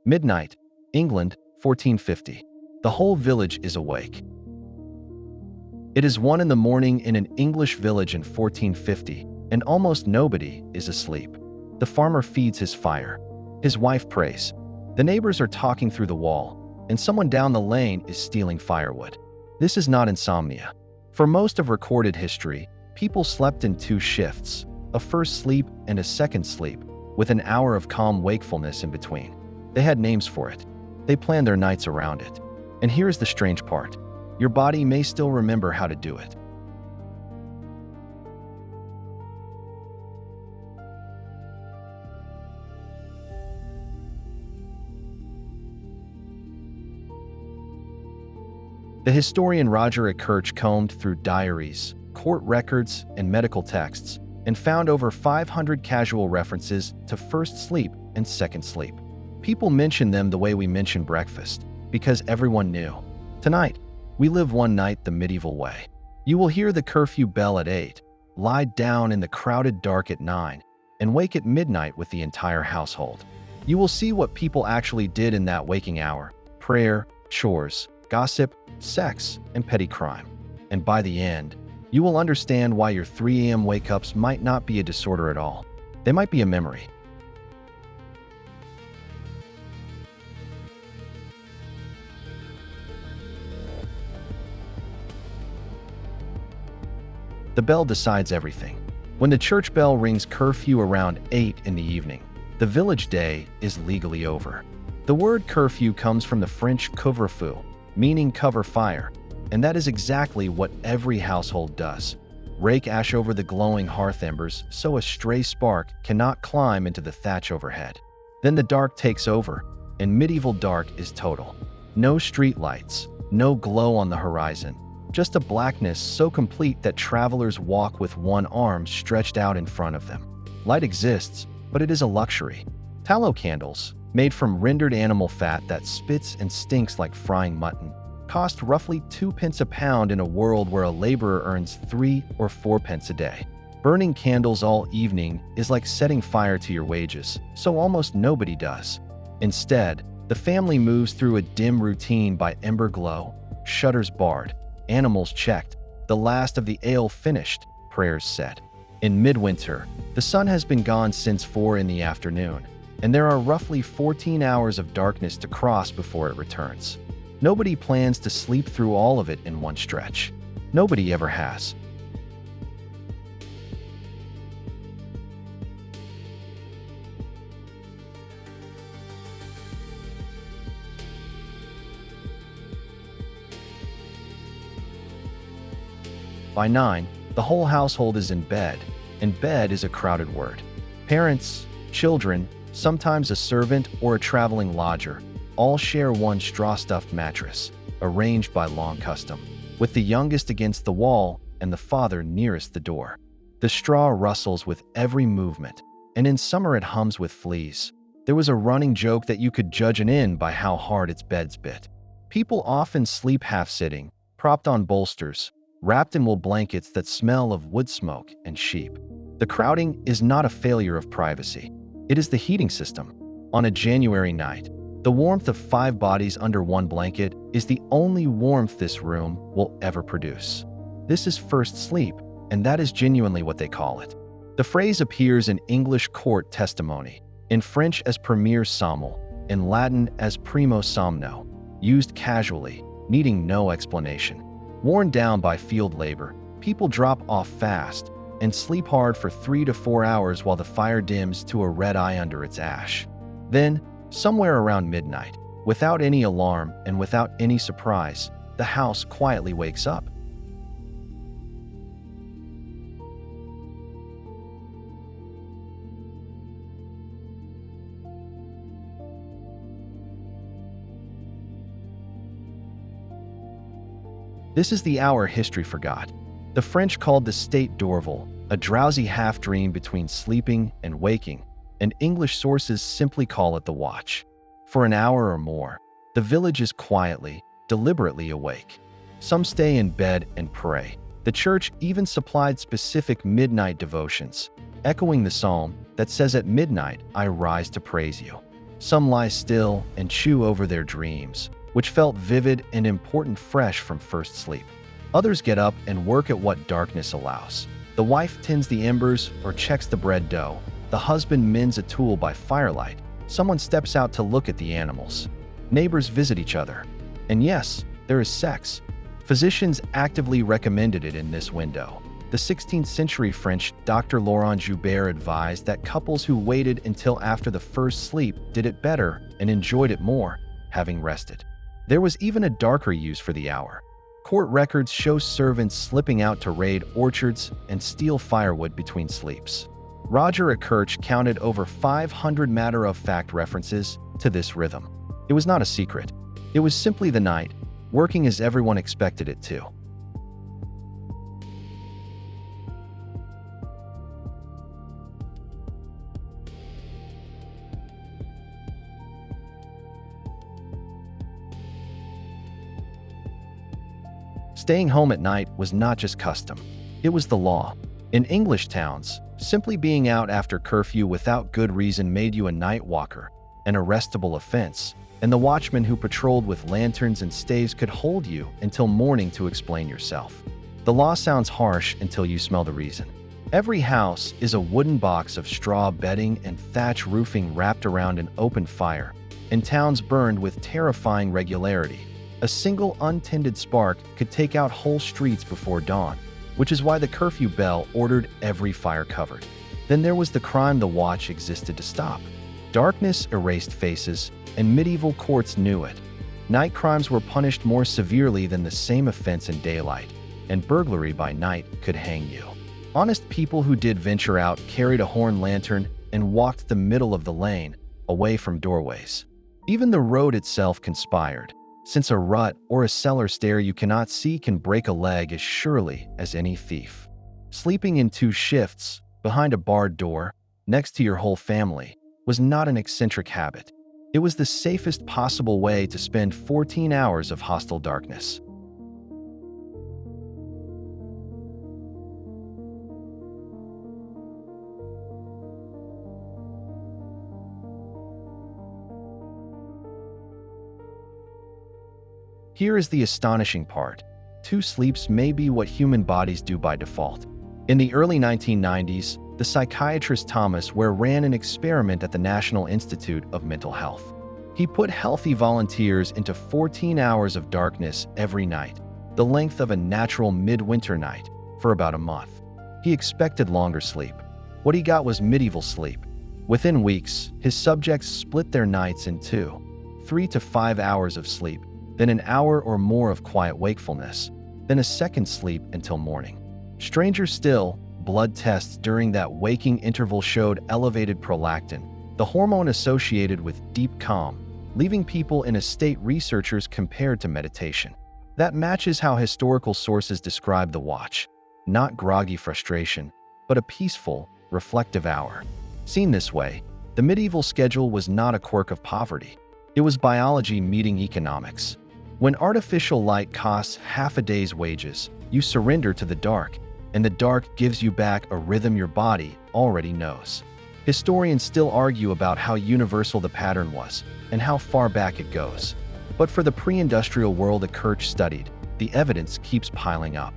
Midnight, England, 1450. The whole village is awake. It is 1 in the morning in an English village in 1450, and almost nobody is asleep. The farmer feeds his fire. His wife prays. The neighbors are talking through the wall, and someone down the lane is stealing firewood. This is not insomnia. For most of recorded history, people slept in 2 shifts, a first sleep and a second sleep, with an hour of calm wakefulness in between. They had names for it. They planned their nights around it. And here's the strange part. Your body may still remember how to do it. The historian Roger Ekirch combed through diaries, court records, and medical texts, and found over 500 casual references to first sleep and second sleep. People mention them the way we mention breakfast, because everyone knew. Tonight, we live one night the medieval way. You will hear the curfew bell at 8, lie down in the crowded dark at 9, and wake at midnight with the entire household. You will see what people actually did in that waking hour: prayer, chores, gossip, sex, and petty crime. And by the end, you will understand why your 3 a.m. wake-ups might not be a disorder at all. They might be a memory. The bell decides everything. When the church bell rings curfew around 8 in the evening, the village day is legally over. The word curfew comes from the French couvre-feu, meaning cover fire, and that is exactly what every household does. Rake ash over the glowing hearth embers so a stray spark cannot climb into the thatch overhead. Then the dark takes over, and medieval dark is total. No street lights, no glow on the horizon, just a blackness so complete that travelers walk with one arm stretched out in front of them. Light exists, but it is a luxury. Tallow candles, made from rendered animal fat that spits and stinks like frying mutton, cost roughly 2 pence a pound in a world where a laborer earns 3 or 4 pence a day. Burning candles all evening is like setting fire to your wages, so almost nobody does. Instead, the family moves through a dim routine by ember glow, shutters barred, animals checked, the last of the ale finished, prayers said. In midwinter, the sun has been gone since 4 in the afternoon, and there are roughly 14 hours of darkness to cross before it returns. Nobody plans to sleep through all of it in one stretch. Nobody ever has. By 9, the whole household is in bed, and bed is a crowded word. Parents, children, sometimes a servant or a traveling lodger, all share one straw-stuffed mattress, arranged by long custom, with the youngest against the wall and the father nearest the door. The straw rustles with every movement, and in summer it hums with fleas. There was a running joke that you could judge an inn by how hard its beds bit. People often sleep half-sitting, propped on bolsters, wrapped in wool blankets that smell of wood smoke and sheep. The crowding is not a failure of privacy. It is the heating system. On a January night, the warmth of 5 bodies under one blanket is the only warmth this room will ever produce. This is first sleep, and that is genuinely what they call it. The phrase appears in English court testimony, in French as premier sommeil, in Latin as primo somno, used casually, needing no explanation. Worn down by field labor, people drop off fast and sleep hard for 3 to 4 hours while the fire dims to a red eye under its ash. Then, somewhere around midnight, without any alarm and without any surprise, the house quietly wakes up. This is the hour history forgot. The French called the state d'Orval, a drowsy half-dream between sleeping and waking, and English sources simply call it the watch. For an hour or more, the village is quietly, deliberately awake. Some stay in bed and pray. The church even supplied specific midnight devotions, echoing the psalm that says, "At midnight I rise to praise you." Some lie still and chew over their dreams, which felt vivid and important fresh from first sleep. Others get up and work at what darkness allows. The wife tends the embers or checks the bread dough. The husband mends a tool by firelight. Someone steps out to look at the animals. Neighbors visit each other. And yes, there is sex. Physicians actively recommended it in this window. The 16th century French Dr. Laurent Joubert advised that couples who waited until after the first sleep did it better and enjoyed it more, having rested. There was even a darker use for the hour. Court records show servants slipping out to raid orchards and steal firewood between sleeps. Roger Ekirch counted over 500 matter-of-fact references to this rhythm. It was not a secret. It was simply the night, working as everyone expected it to. Staying home at night was not just custom. It was the law. In English towns, simply being out after curfew without good reason made you a night walker, an arrestable offense, and the watchmen who patrolled with lanterns and staves could hold you until morning to explain yourself. The law sounds harsh until you smell the reason. Every house is a wooden box of straw bedding and thatch roofing wrapped around an open fire, and towns burned with terrifying regularity. A single untended spark could take out whole streets before dawn, which is why the curfew bell ordered every fire covered. Then there was the crime the watch existed to stop. Darkness erased faces, and medieval courts knew it. Night crimes were punished more severely than the same offense in daylight, and burglary by night could hang you. Honest people who did venture out carried a horn lantern and walked the middle of the lane, away from doorways. Even the road itself conspired, since a rut or a cellar stair you cannot see can break a leg as surely as any thief. Sleeping in 2 shifts, behind a barred door, next to your whole family, was not an eccentric habit. It was the safest possible way to spend 14 hours of hostile darkness. Here is the astonishing part. 2 sleeps may be what human bodies do by default. In the early 1990s, the psychiatrist Thomas Ware ran an experiment at the National Institute of Mental Health. He put healthy volunteers into 14 hours of darkness every night, the length of a natural midwinter night, for about a month. He expected longer sleep. What he got was medieval sleep. Within weeks, his subjects split their nights in 2, 3 to 5 hours of sleep, then an hour or more of quiet wakefulness, then a second sleep until morning. Stranger still, blood tests during that waking interval showed elevated prolactin, the hormone associated with deep calm, leaving people in a state researchers compared to meditation. That matches how historical sources describe the watch. Not groggy frustration, but a peaceful, reflective hour. Seen this way, the medieval schedule was not a quirk of poverty. It was biology meeting economics. When artificial light costs half a day's wages, you surrender to the dark, and the dark gives you back a rhythm your body already knows. Historians still argue about how universal the pattern was and how far back it goes. But for the pre-industrial world Ekirch studied, the evidence keeps piling up.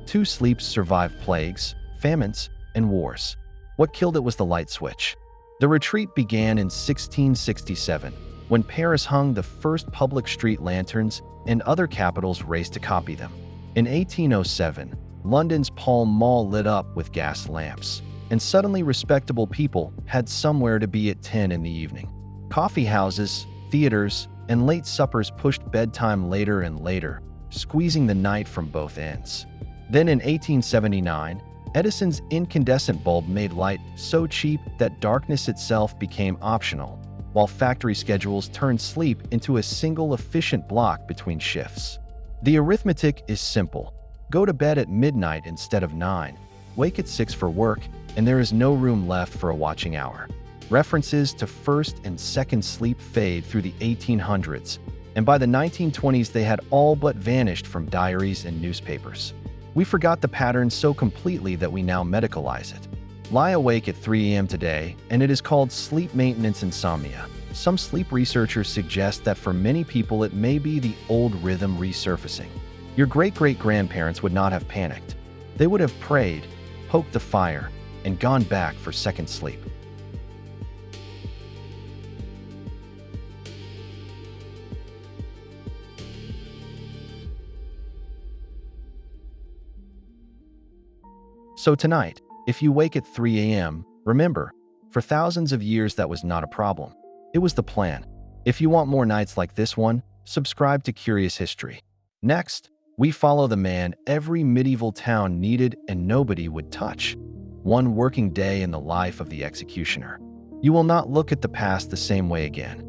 Two sleeps survived plagues, famines, and wars. What killed it was the light switch. The retreat began in 1667, when Paris hung the first public street lanterns and other capitals raced to copy them. In 1807, London's Pall Mall lit up with gas lamps, and suddenly respectable people had somewhere to be at 10 in the evening. Coffee houses, theaters, and late suppers pushed bedtime later and later, squeezing the night from both ends. Then in 1879, Edison's incandescent bulb made light so cheap that darkness itself became optional, while factory schedules turned sleep into a single efficient block between shifts. The arithmetic is simple. Go to bed at midnight instead of 9, wake at 6 for work, and there is no room left for a watching hour. References to first and second sleep fade through the 1800s, and by the 1920s they had all but vanished from diaries and newspapers. We forgot the pattern so completely that we now medicalize it. Lie awake at 3 a.m. today, and it is called sleep maintenance insomnia. Some sleep researchers suggest that for many people it may be the old rhythm resurfacing. Your great-great-grandparents would not have panicked. They would have prayed, poked the fire, and gone back for second sleep. So tonight, if you wake at 3 a.m., remember, for thousands of years that was not a problem. It was the plan. If you want more nights like this one, subscribe to Curious History. Next, we follow the man every medieval town needed and nobody would touch. One working day in the life of the executioner. You will not look at the past the same way again.